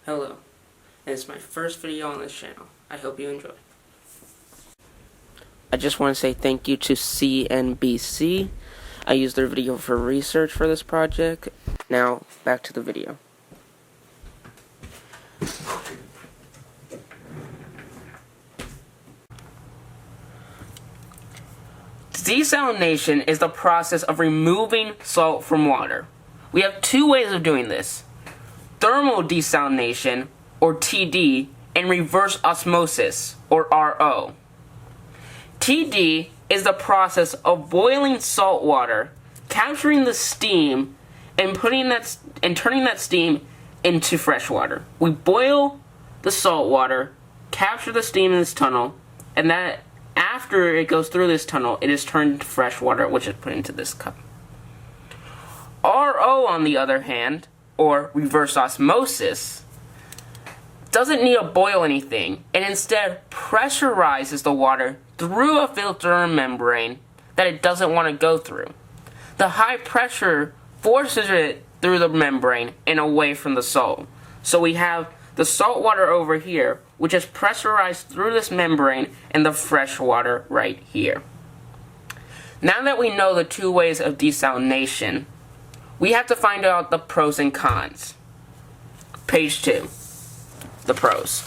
Hello, and it's my first video on this channel. I hope you enjoy. I just want to say thank you to CNBC. I used their video for research for this project. Now, back to the video. Desalination is the process of removing salt from water. We have two ways of doing this: thermal desalination, or TD, and reverse osmosis, or RO. TD is the process of boiling salt water, capturing the steam, and turning that steam into fresh water. We boil the salt water, capture the steam in this tunnel, and that after it goes through this tunnel, it is turned into fresh water, which is put into this cup. RO, on the other hand, or reverse osmosis, doesn't need to boil anything, and instead pressurizes the water through a filter membrane that it doesn't want to go through. The high pressure forces it through the membrane and away from the salt. So we have the salt water over here, which is pressurized through this membrane, and the fresh water right here. Now that we know the two ways of desalination, we have to find out the pros and cons. Page 2. The pros.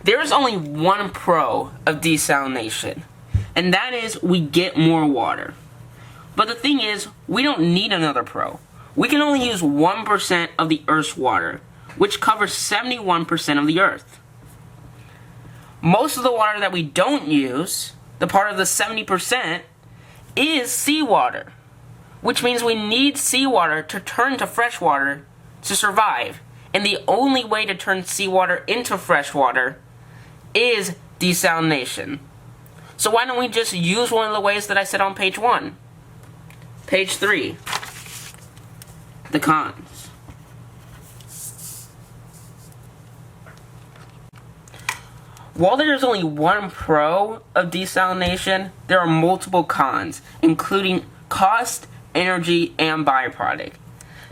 There is only one pro of desalination, and that is we get more water. But the thing is, we don't need another pro. We can only use 1% of the Earth's water, which covers 71% of the Earth. Most of the water that we don't use, the part of the 70%, is seawater, which means we need seawater to turn to fresh water to survive, and the only way to turn seawater into fresh water is desalination. So why don't we just use one of the ways that I said on page 1? Page 3. The cons. While there is only one pro of desalination, there are multiple cons, including cost, energy, and byproduct.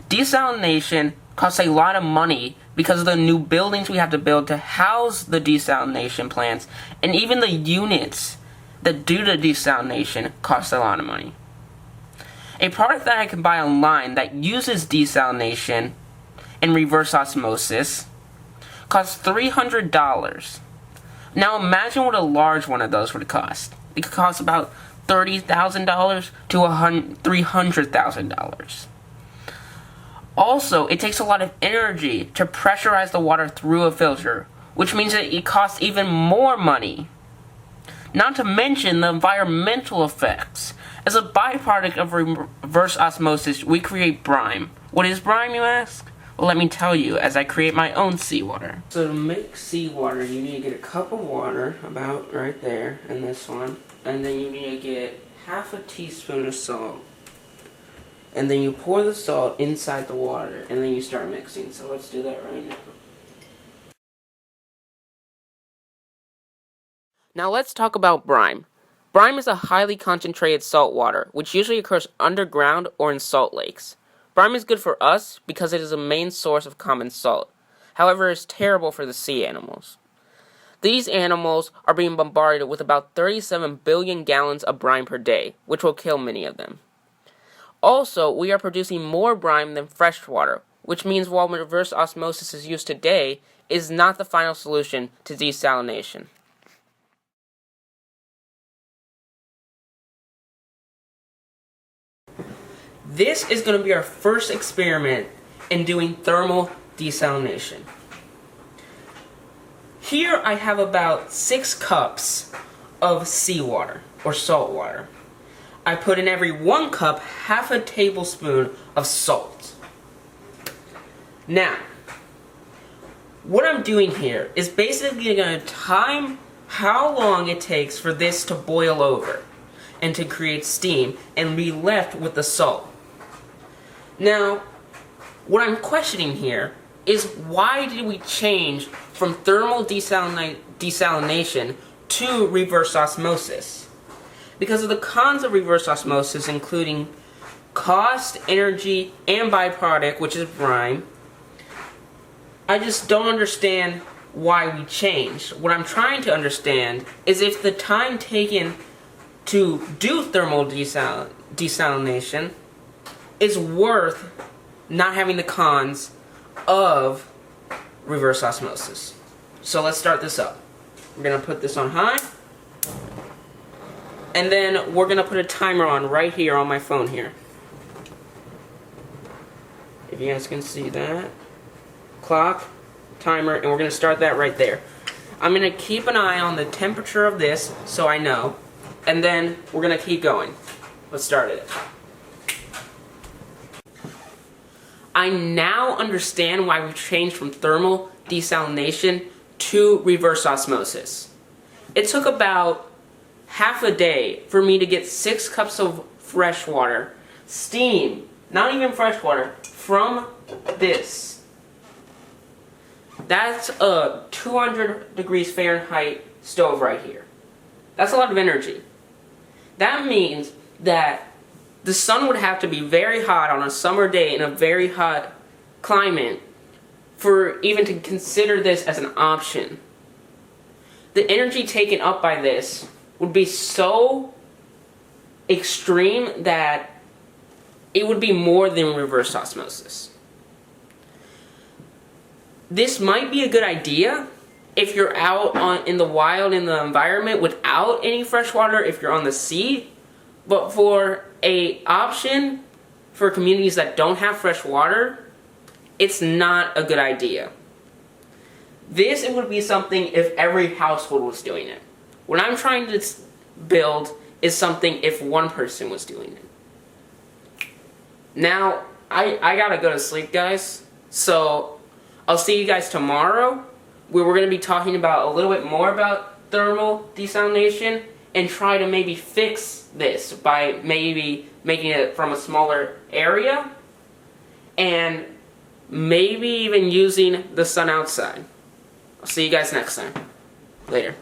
Desalination costs a lot of money because of the new buildings we have to build to house the desalination plants, and even the units that do the desalination cost a lot of money. A product that I can buy online that uses desalination and reverse osmosis costs $300. Now imagine what a large one of those would cost. It could cost about $30,000 to $300,000. Also, it takes a lot of energy to pressurize the water through a filter, which means that it costs even more money. Not to mention the environmental effects. As a byproduct of reverse osmosis, we create brine. What is brine, you ask? Well, let me tell you, as I create my own seawater. So to make seawater, you need to get a cup of water, about right there, in this one. And then you need to get half a teaspoon of salt. And then you pour the salt inside the water, and then you start mixing. So let's do that right now. Now let's talk about brine. Brine is a highly concentrated salt water, which usually occurs underground or in salt lakes. Brine is good for us because it is a main source of common salt. However, it is terrible for the sea animals. These animals are being bombarded with about 37 billion gallons of brine per day, which will kill many of them. Also, we are producing more brine than fresh water, which means while reverse osmosis is used today, it is not the final solution to desalination. This is going to be our first experiment in doing thermal desalination. Here I have about 6 cups of seawater, or salt water. I put in every 1 cup half a tablespoon of salt. Now, what I'm doing here is basically going to time how long it takes for this to boil over and to create steam and be left with the salt. Now, what I'm questioning here is why did we change from thermal desalination to reverse osmosis? Because of the cons of reverse osmosis, including cost, energy, and byproduct, which is brine. I just don't understand why we changed. What I'm trying to understand is if the time taken to do thermal desalination is worth not having the cons of reverse osmosis. So let's start this up. We're going to put this on high. And then we're going to put a timer on right here on my phone here. If you guys can see that. Clock, timer, and we're going to start that right there. I'm going to keep an eye on the temperature of this so I know. And then we're going to keep going. Let's start it. I now understand why we changed from thermal desalination to reverse osmosis. It took about half a day for me to get 6 cups of fresh water, steam, not even fresh water, from this. That's a 200 degrees Fahrenheit stove right here. That's a lot of energy. That means that the sun would have to be very hot on a summer day in a very hot climate for even to consider this as an option. The energy taken up by this would be so extreme that it would be more than reverse osmosis. This might be a good idea if you're out in the wild in the environment without any fresh water, if you're on the sea, but for an option for communities that don't have fresh water, it's not a good idea. This would be something if every household was doing it. What I'm trying to build is something if one person was doing it. Now, I gotta go to sleep, guys, so I'll see you guys tomorrow, where we're going to be talking about a little bit more about thermal desalination and try to maybe fix this by maybe making it from a smaller area and maybe even using the sun outside. I'll see you guys next time. Later.